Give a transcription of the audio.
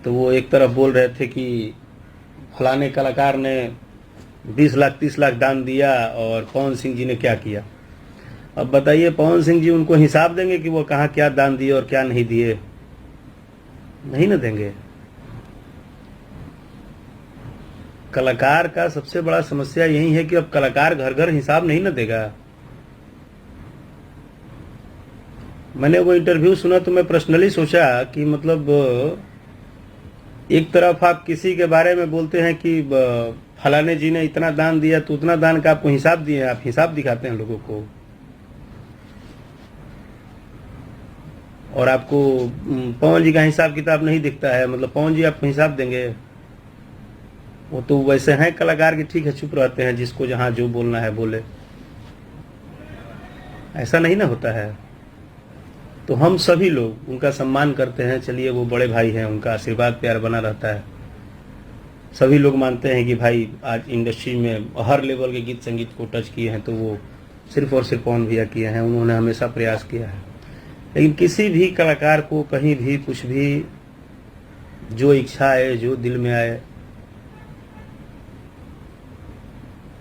तो वो एक तरफ बोल रहे थे कि फलाने कलाकार ने 20 लाख 30 लाख दान दिया और पवन सिंह जी ने क्या किया। अब बताइए, पवन सिंह जी उनको हिसाब देंगे कि वो कहाँ क्या दान दिए और क्या नहीं दिए? नहीं ना देंगे। कलाकार का सबसे बड़ा समस्या यही है कि अब कलाकार घर घर हिसाब नहीं ना देगा। मैंने वो इंटरव्यू सुना तो मैं पर्सनली सोचा कि मतलब एक तरफ आप किसी के बारे में बोलते हैं कि फलाने जी ने इतना दान दिया, तो उतना दान का आपको हिसाब दिए, आप हिसाब दिखाते हैं लोगों को, और आपको पवन जी का हिसाब किताब नहीं दिखता है। मतलब पवन जी आपको हिसाब देंगे? वो तो वैसे हैं कलाकार की, ठीक है चुप रहते हैं, जिसको जहाँ जो बोलना है बोले। ऐसा नहीं ना होता है। तो हम सभी लोग उनका सम्मान करते हैं। चलिए, वो बड़े भाई हैं, उनका आशीर्वाद प्यार बना रहता है। सभी लोग मानते हैं कि भाई आज इंडस्ट्री में हर लेवल के गीत संगीत को टच किए हैं तो वो सिर्फ और सिर्फ पवन भैया किए हैं। उन्होंने हमेशा प्रयास किया है। लेकिन किसी भी कलाकार को कहीं भी कुछ भी जो इच्छा आए, जो दिल में आए,